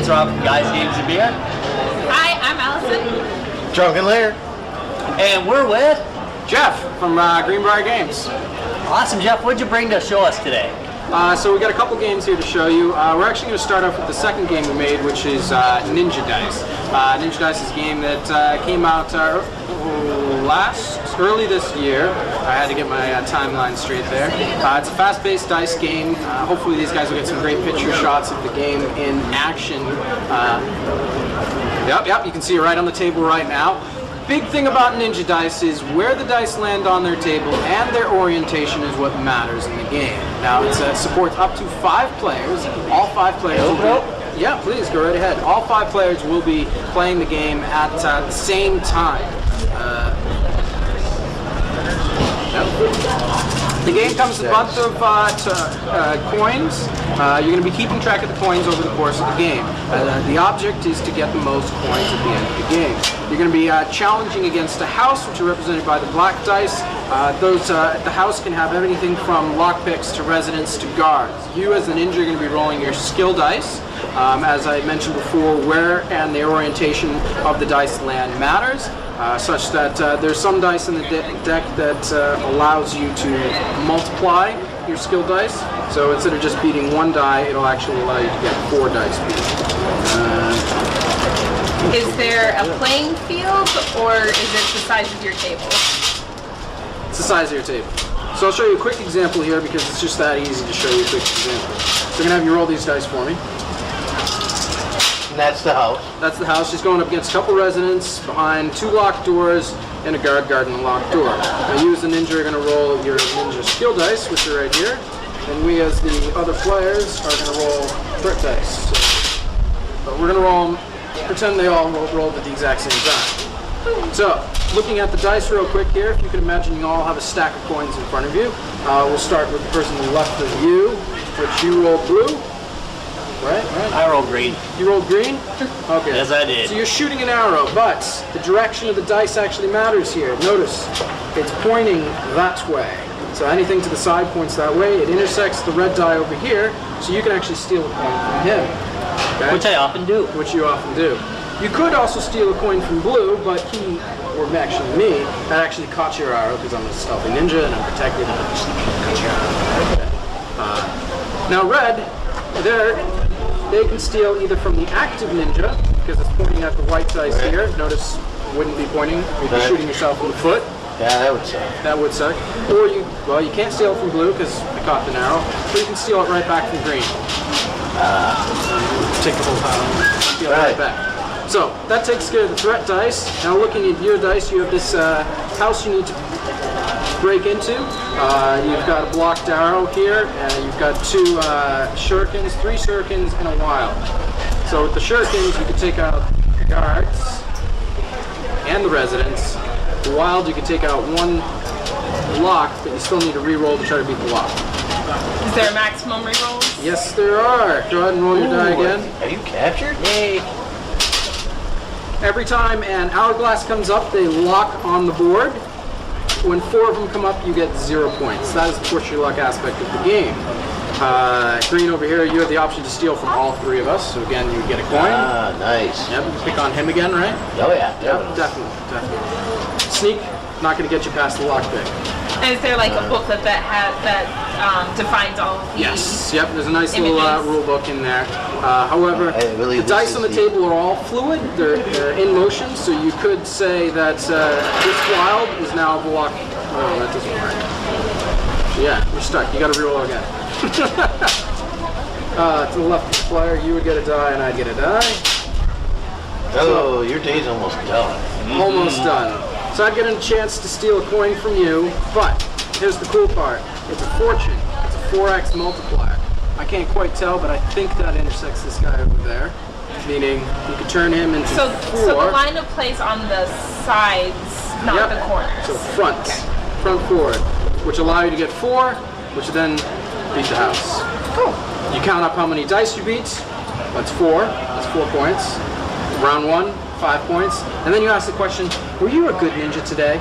it's Rob from Guys Games and Beer. Hi, I'm Allison. Drunken Lair. And we're with Jeff from Greenbrier Games. Awesome, Jeff. What'd you bring to show us today? So we got a couple games here to show you. We're actually going to start off with the second game we made, which is Ninja Dice. Ninja Dice is a game that came out early this year. I had to get my timeline straight there. It's a fast-paced dice game. Hopefully these guys will get some great picture shots of the game in action. Yep, you can see it right on the table right now. Big thing about Ninja Dice is where the dice land on their table and their orientation is what matters in the game. Now it supports up to 5 players. All 5 players will be, yeah, please go right ahead. All 5 players will be playing the game at the same time. The game comes with a bunch of coins. You're going to be keeping track of the coins over the course of the game. The object is to get the most coins at the end of the game. You're going to be challenging against a house, which are represented by the black dice. The house can have anything from lockpicks to residents to guards. You as the ninja are going to be rolling your skill dice. As I mentioned before, where and the orientation of the dice land matters. Such that there's some dice in the deck that allows you to multiply your skill dice. So instead of just beating 1 die, it'll actually allow you to get 4 dice beat. Is there a playing field, or is it the size of your table? It's the size of your table. So I'll show you a quick example here because it's just that easy to show you a quick example. So I'm going to have you roll these dice for me. And that's the house. That's the house. She's going up against a couple residents behind 2 locked doors and a guard guarding a locked door. Now you as the ninja are going to roll your ninja skill dice, which are right here. And we as the other players are going to roll threat dice. But we're going to roll them, pretend they all rolled at the exact same time. So, looking at the dice real quick here, if you can imagine you all have a stack of coins in front of you. We'll start with the person left of you, which you roll blue. Right. I rolled green. You rolled green? Okay. Yes, I did. So you're shooting an arrow, but the direction of the dice actually matters here. Notice, it's pointing that way. So anything to the side points that way. It intersects the red die over here, so you can actually steal a coin from him. Okay? Which I often do. Which you often do. You could also steal a coin from blue, but he, or actually me, that actually caught your arrow because I'm a stealthy ninja and I'm protected and I'm just cut your arrow. Okay. Now red, they can steal either from the active ninja, because it's pointing at the white dice here. Notice it wouldn't be pointing, you'd be shooting yourself in the foot. Yeah, that would suck. That would suck. Or you can't steal it from blue because I caught an arrow, but you can steal it right back from green. Take the whole pile, steal it right back. So, that takes care of the threat dice. Now looking at your dice, you have this house you need to break into. You've got a blocked arrow here, and you've got 2 shurikens, 3 shurikens, and a wild. So with the shurikens, you can take out the guards and the residents. The wild, you can take out 1 lock, but you still need to re-roll to try to beat the lock. Is there a maximum rerolls? Yes, there are. Go ahead and roll your die again. Are you captured? Yay. Every time an hourglass comes up, they lock on the board. When 4 of them come up, you get 0 points. That is the push your luck aspect of the game. Green over here, you have the option to steal from all 3 of us. So again, you would get a coin. Ah, nice. Yep, pick on him again, right? Oh yeah, Yep, definitely. Sneak, not going to get you past the lockpick. And is there like a booklet that defines all of these? Yes, yep, there's a nice little rule book in there. However, the dice on the table are all fluid, they're in motion, so you could say that this wild is now blocked. Oh, that doesn't work. So yeah, you're stuck, you gotta reroll again. To the left of the player, you would get a die and I'd get a die. Oh, your day's almost done. Almost done. So I'd get a chance to steal a coin from you, but here's the cool part. It's a fortune. It's a 4x multiplier. I can't quite tell, but I think that intersects this guy over there. Meaning you could turn him into 4. So the line of plays on the sides, not the corners. So front forward, which allow you to get 4, which then beat the house. Cool. You count up how many dice you beat. That's 4. That's 4 points. Round 1, 5 points. And then you ask the question, were you a good ninja today?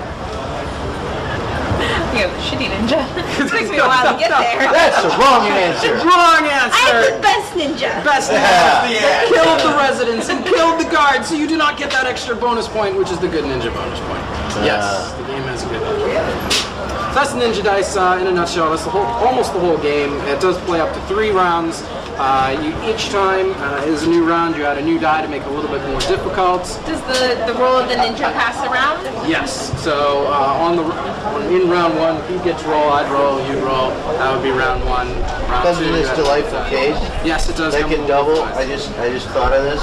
me as a shitty ninja. It takes me a while to get there. That's the wrong answer. Wrong I'm answer. the best ninja. Best Yeah. killed the residents and killed the guards, so you do not get that extra bonus point, which is the good ninja bonus point. Yes, the game has a good. So that's Ninja Dice in a nutshell. That's almost the whole game. It does play up to 3 rounds. Each time is a new round. You add a new die to make it a little bit more difficult. Does the role of the ninja pass around? Yes. So in round 1, he gets roll, I'd roll, you'd roll. That would be round 1. Round Comes 2. in this delightful case. Yes, it does. They come can with double. both I sides. just thought of this.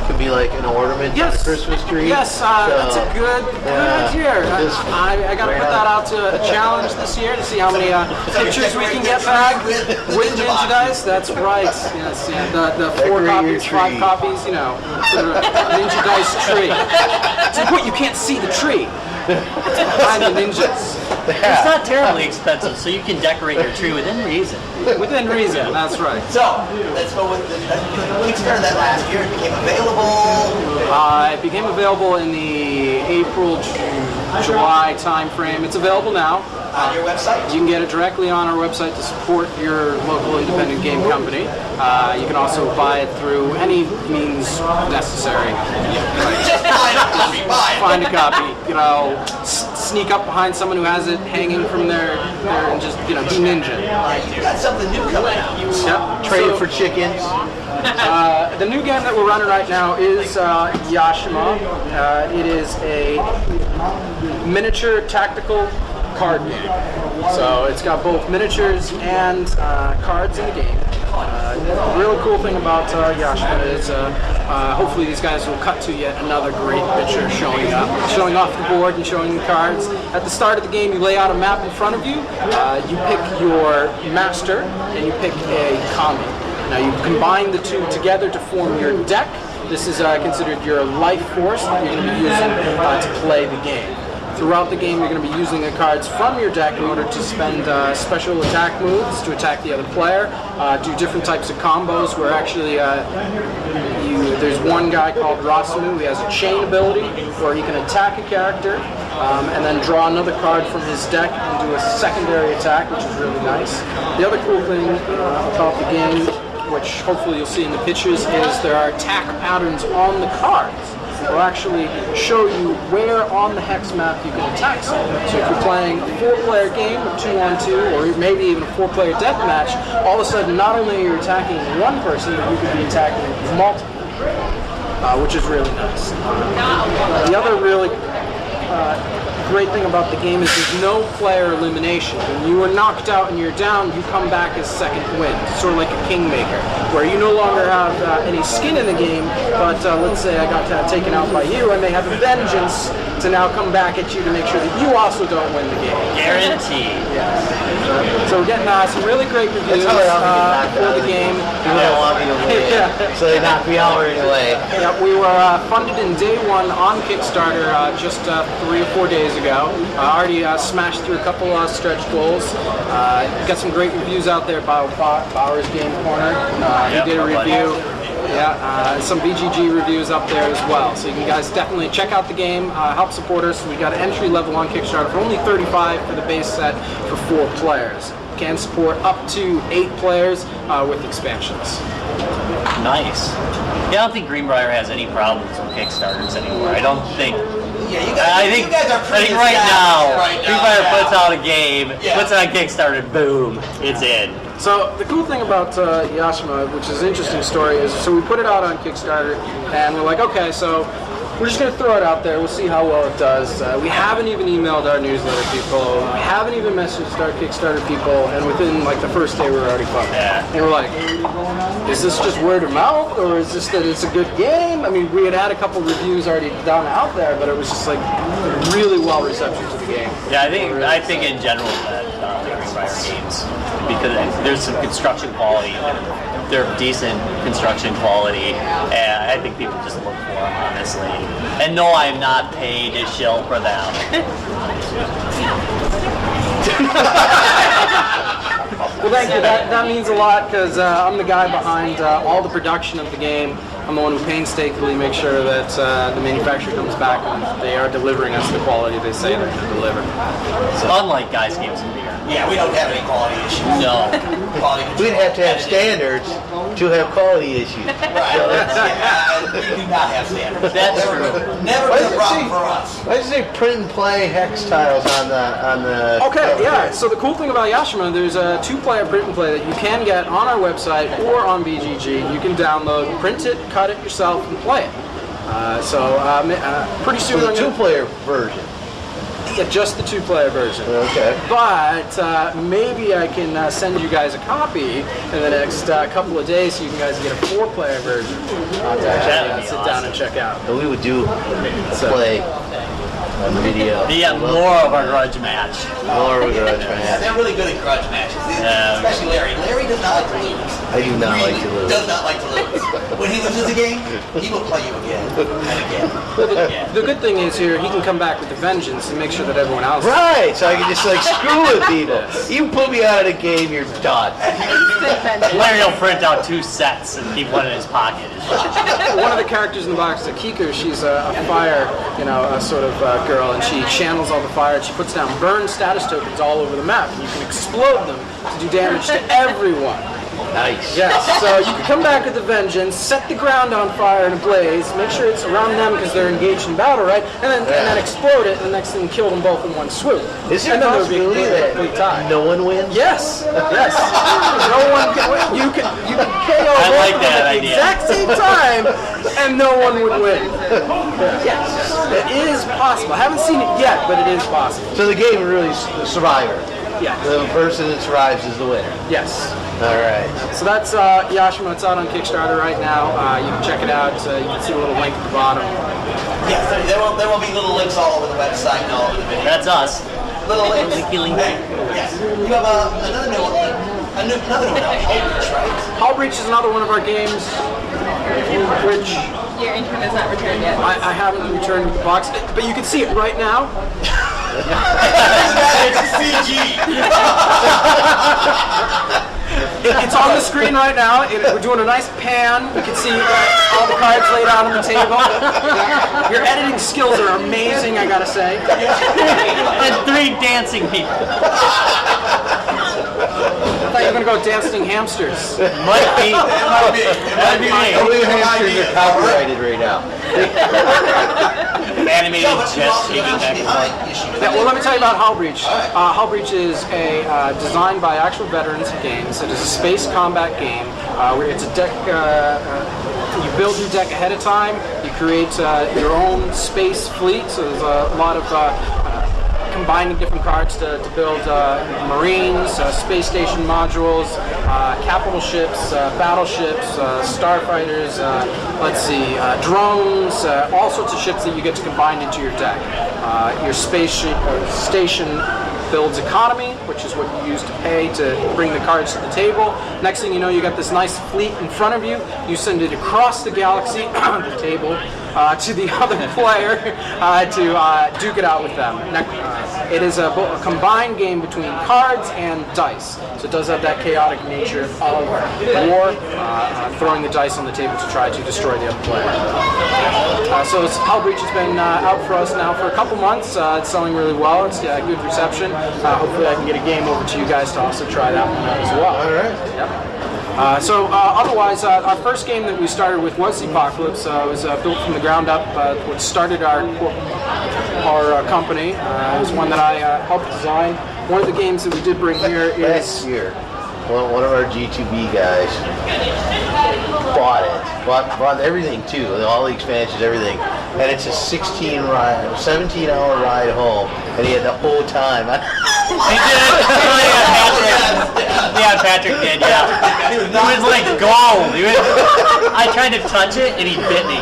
Could be like an ornament on a Christmas tree. Yes, that's a good idea. Just I got to right put that out to a challenge this year to see how many pictures we can get back with Ninja Dice. That's right. Yes, yeah. The 4 Decorate your copies, 5 tree. copies, you know, for the Ninja Dice tree. To the point you can't see the tree. Behind the ninjas. It's not terribly expensive, so you can decorate your tree within reason. Within reason, that's right. So, let's go with the Kickstarter that last year. It became available. It became available in the April to July time frame. It's available now. On your website. You can get it directly on our website to support your local independent game company. You can also buy it through any means necessary. Just find a copy. Buy it. Find a copy, you know, sneak up behind someone who has it hanging from there and just, you know, be ninja. That's something new coming out. Yep. Trade So, for chickens. the new game that we're running right now is Yashima. It is a miniature tactical card game. So it's got both miniatures and cards in the game. The really cool thing about Yashima is hopefully these guys will cut to yet another great picture showing off the board and showing the cards. At the start of the game, you lay out a map in front of you. You pick your master and you pick a common. Now you combine the two together to form your deck. This is considered your life force that you're going to be using to play the game. Throughout the game, you're going to be using the cards from your deck in order to spend special attack moves to attack the other player, do different types of combos where actually there's one guy called Rasamu. He has a chain ability where he can attack a character and then draw another card from his deck and do a secondary attack, which is really nice. The other cool thing about the game, which hopefully you'll see in the pictures, is there are attack patterns on the cards. Will actually show you where on the hex map you can attack someone. So if you're playing a 4-player game, 2-on-2, or maybe even a 4-player deathmatch, all of a sudden not only are you attacking one person, but you could be attacking multiple, which is really nice. The other really great thing about the game is there's no player elimination. When you are knocked out and you're down, you come back as second win, sort of like a kingmaker, where you no longer have any skin in the game, but let's say I got taken out by you, I may have a vengeance to now come back at you to make sure that you also don't win the game. Guaranteed. Yes. So we're getting some really great reviews That's how I for the game. People don't want me to win. Yeah. So they knock me out right away. Yeah, we were funded in day 1 on Kickstarter just 3 or 4 days ago. Already smashed through a couple stretch goals. Got some great reviews out there by Bauer's Game Corner. He did a review. Yeah, some BGG reviews up there as well. So you can guys definitely check out the game, help support us. We got an entry level on Kickstarter for only $35 for the base set for 4 players. Can support up to 8 players with expansions. Nice. Yeah, I don't think Greenbrier has any problems with Kickstarters anymore. I don't think. Yeah, you guys, you guys are pretty right now, right now. Greenbrier Yeah. puts out a game, Yeah. puts it on Kickstarter, boom, it's in. So the cool thing about Yashima, which is an interesting story, is so we put it out on Kickstarter, and we're like, okay, so we're just going to throw it out there. We'll see how well it does. We haven't even emailed our newsletter people. We haven't even messaged our Kickstarter people, and within like the first day, we were already funded. Yeah. And we're like, is this just word of mouth, or is this that it's a good game? I mean, we had a couple reviews already done out there, but it was just like really well reception to the game. Yeah, I think in general that Greenbrier Games, because there's some construction quality, they're decent construction quality, and I think people just look for them, honestly. And no, I'm not paid to shill for them. Well, thank you. That means a lot because I'm the guy behind all the production of the game. I'm the one who painstakingly makes sure that the manufacturer comes back and they are delivering us the quality they say they're going to deliver. Unlike Guys, Games, and Beer. Yeah, we don't have any quality issues. No. Quality We'd have to have standards to have quality issues. Right. We do not have standards. That's true. Never been a problem for us. Why does it say print and play hex tiles on the Okay, cover yeah. here? So the cool thing about Yashima, there's a 2-player print and play that you can get on our website or on BGG. You can download, print it, cut it yourself, and play it. Pretty soon So the I'm gonna- two-player version. Yeah, just the 2-player version. Okay. But maybe I can send you guys a copy in the next couple of days so you guys get a 4-player version to actually sit down and check out. And we would do play on video. Yeah, more of a grudge match. More of a grudge Yeah, match. they're really good at grudge matches. Yeah. Especially Larry. Larry does not like to lose. I do not like to lose. Does not like to lose. When he loses a game, he will play you again and again. The good thing is here, he can come back with a vengeance and make sure that everyone else... Right, so I can just like screw with people. You put me out of the game, you're done. Larry will print out 2 sets and keep one in his pocket. One of the characters in the box, Akiko, she's a fire, a sort of girl, and she channels all the fire, and she puts down burn status tokens all over the map, and you can explode them to do damage to everyone. Nice. Yes, so you can come back with a vengeance, set the ground on fire in a blaze, make sure it's around them because they're engaged in battle, right? And then explode it, and the next thing kill them both in one swoop. Is there and a then there would be possibility a complete tie. that no one wins? Yes, yes. No one can win. You can KO I both like of them that at the idea. exact same time, and no one would win. Yes, it is possible. I haven't seen it yet, but it is possible. So the game really is the survivor. Yeah. The person that survives is the winner. Yes. All right. So that's Yashima. It's out on Kickstarter right now. You can check it out. You can see the little link at the bottom. Yes, there will be little links all over the website and all over the video. That's us. Little links. Linky link. Hey, yes. You have another new one. Another one out, Hull Breach, right? Hull Breach is another one of our games, which Your intern has not returned yet. I haven't returned the box, but you can see it right now. It's CG. It's on the screen right now. We're doing a nice pan. You can see all the cards laid out on the table. Your editing skills are amazing, I gotta say. And 3 dancing people. I thought you were gonna go dancing hamsters. Might be. That'd be me. Only hamsters are copyrighted right now. Animated No, but you chest also shaking mentioned behind back. issue. Yeah, well, let me tell you about Hull Breach. Hull Breach is a designed by actual veterans of games. It is a space combat game where it's a deck. You build your deck ahead of time. You create your own space fleet. So there's a lot of combining different cards to build marines, space station modules, capital ships, battleships, starfighters, drones, all sorts of ships that you get to combine into your deck. Your station builds economy, which is what you use to pay to bring the cards to the table. Next thing you know, you got this nice fleet in front of you. You send it across the galaxy, the table, to the other player to duke it out with them. It is a combined game between cards and dice. So it does have that chaotic nature of war, throwing the dice on the table to try to destroy the other player. So Hull Breach has been out for us now for a couple months. It's selling really well. It's got good reception. Hopefully I can get a game over to you guys to also try that one out as well. All right. Yep. Otherwise, our first game that we started with was Zpocalypse. It was built from the ground up. What started our company. It was one that I helped design. One of the games that we did bring here is... Last year, one of our G2B guys bought it. Bought everything too, all the expansions, everything. And it's a 17-hour ride home, and he had the whole time. He did it. Yeah, Patrick did. Yeah. It was like gold. I tried to touch it, and he bit me.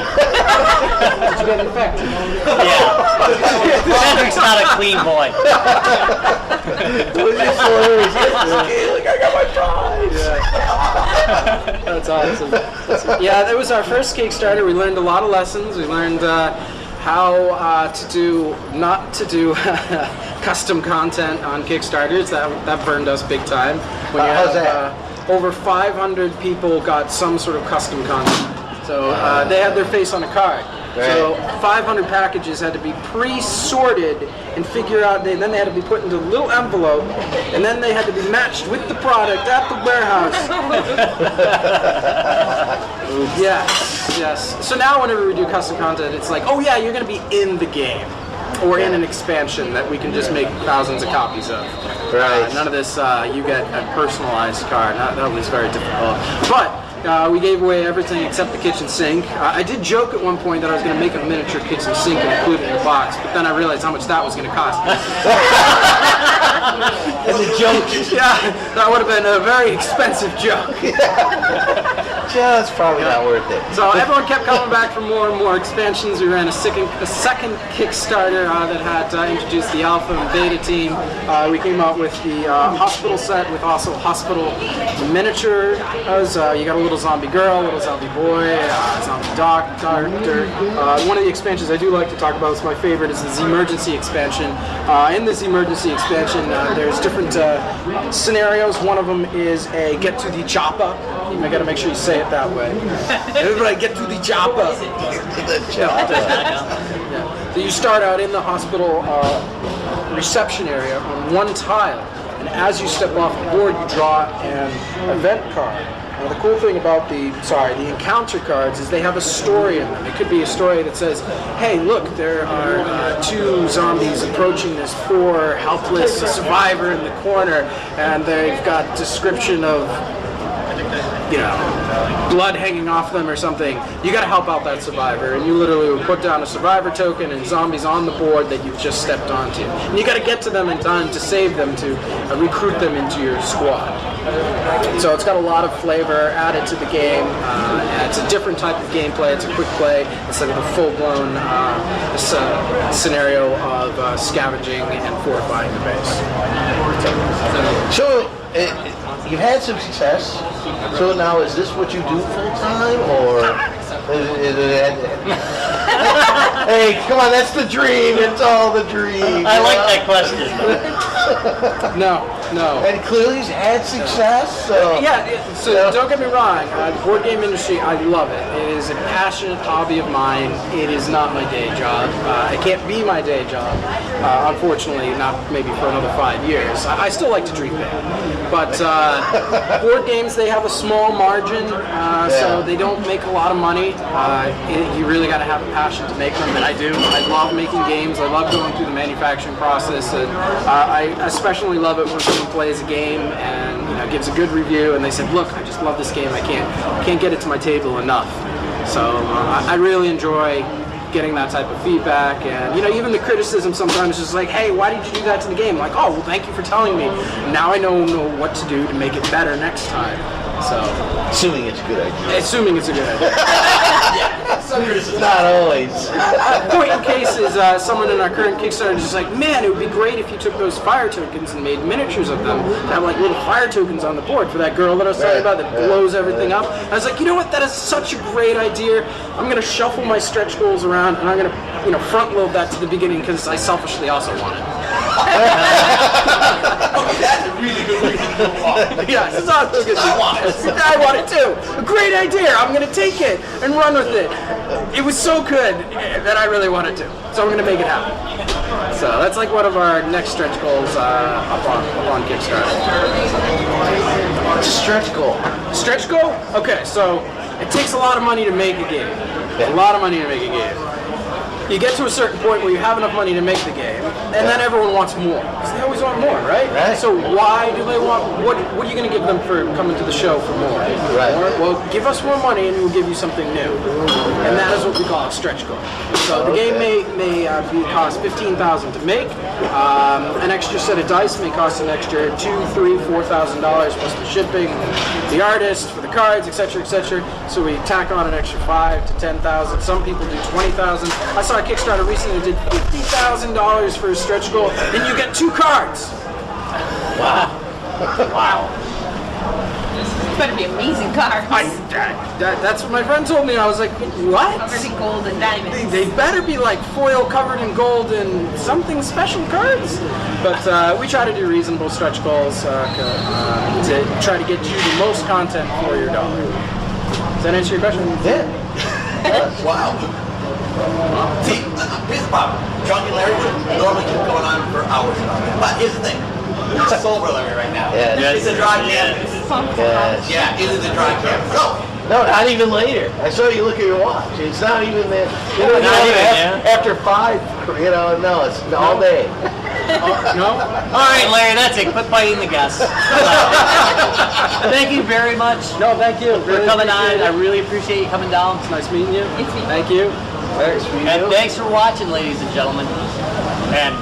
Did you get infected? Yeah. Patrick's not a clean boy. Like, I got my prize. That's awesome. Yeah, that was our first Kickstarter. We learned a lot of lessons. We learned how not to do custom content on Kickstarters. That burned us big time. When you How's have, that? Over 500 people got some sort of custom content. So they had their face on a card. So 500 packages had to be pre-sorted and figure out. Then they had to be put into a little envelope, and then they had to be matched with the product at the warehouse. Yes. So now whenever we do custom content, it's like, oh yeah, you're going to be in the game. Or in an expansion that we can just make thousands of copies of. Right. None of this, you get a personalized card. That was very difficult. But we gave away everything except the kitchen sink. I did joke at one point that I was going to make a miniature kitchen sink and include it in the box, but then I realized how much that was going to cost. And the joke. Yeah, that would have been a very expensive joke. Just probably not worth it. So everyone kept coming back for more and more expansions. We ran a second Kickstarter that had introduced the alpha and beta team. We came out with the hospital set with also hospital miniatures. You got a little zombie girl, a little zombie boy, zombie doctor. One of the expansions I do like to talk about, is my favorite, is the Zmergency expansion. In the Zmergency expansion, there's different scenarios. One of them is a get to the chopper. You got to make sure you say it that way. Everybody get to the chopper. So you start out in the hospital reception area on one tile, and as you step off the board, you draw an event card. Now the cool thing about the encounter cards is they have a story in them. It could be a story that says, hey, look, there are 2 zombies approaching this poor, helpless survivor in the corner, and they've got description of, blood hanging off them or something. You got to help out that survivor, and you literally would put down a survivor token and zombies on the board that you've just stepped onto. And you got to get to them in time to save them, to recruit them into your squad. So it's got a lot of flavor added to the game. And it's a different type of gameplay. It's a quick play instead of a full-blown scenario of scavenging and fortifying the base. So, you've had some success. So now, is this what you do full time, or is it? Hey, come on, that's the dream. It's all the dream. I like that question. No. And clearly he's had success. So. So don't get me wrong. The board game industry, I love it. It is a passionate hobby of mine. It is not my day job. It can't be my day job. Unfortunately, not maybe for another 5 years. I still like to dream big. But board games, they have a small margin, so they don't make a lot of money. You really got to have a passion to make them, and I do. I love making games. I love going through the manufacturing process, and I especially love it when someone plays a game and gives a good review, and they say, "Look, I just love this game. I can't get it to my table enough." So I really enjoy getting that type of feedback, and even the criticism sometimes is like, hey, why did you do that to the game? Like, oh, well, thank you for telling me. Now I know what to do to make it better next time. So, assuming it's a good idea. Assuming it's a good idea. Not always. Point in case is someone in our current Kickstarter is just like, man, it would be great if you took those fire tokens and made miniatures of them. Have like little fire tokens on the board for that girl that I was talking about that blows everything up. I was like, you know what? That is such a great idea. I'm gonna shuffle my stretch goals around and I'm gonna, front load that to the beginning because I selfishly also want it. Okay, that's a really good reason to move on. Yeah, it's not so good. I want it. I want it too. A great idea. I'm gonna take it and run with it. It was so good that I really wanted to. So I'm gonna make it happen. So that's like one of our next stretch goals up on Kickstarter. What's a stretch goal? Stretch goal? Okay, so it takes a lot of money to make a game. A lot of money to make a game. You get to a certain point where you have enough money to make the game, and then everyone wants more. Because they always want more, right? So why do they want, what are you going to give them for coming to the show for more? Right. Well, give us more money and we'll give you something new. And that is what we call a stretch goal. So the game may cost $15,000 to make. An extra set of dice may cost an extra $2,000, $3,000, $4,000 plus the shipping, the artist, for the cards, etc., etc. So we tack on an extra $5,000 to $10,000. Some people do $20,000. I saw a Kickstarter recently that did $50,000 for a stretch goal, and you get 2 cards. Wow. Wow. It's better be amazing cards. That's what my friend told me. I was like, what? Covered in gold and diamonds. They better be like foil covered in gold and something special cards. But we try to do reasonable stretch goals to try to get you the most content for your dollar. Does that answer your question? Yeah. Wow. See, here's the problem. Drunk and Larry would normally keep going on for hours and hours. But here's the thing. It's sober Larry right now. Yes. It's a dry camp. Yes. Yeah, it is a dry camp. So, No, not even later. I saw you look at your watch. It's not even there. You know, Not even, after 5, you know, no, it's all day. No? All right, Larry, that's it. Quit biting the guests. Thank you very much No, thank you. for coming on. I really appreciate you coming down. It's nice meeting you. It's me. Thank you. Thanks for you. And thanks for watching, ladies and gentlemen. And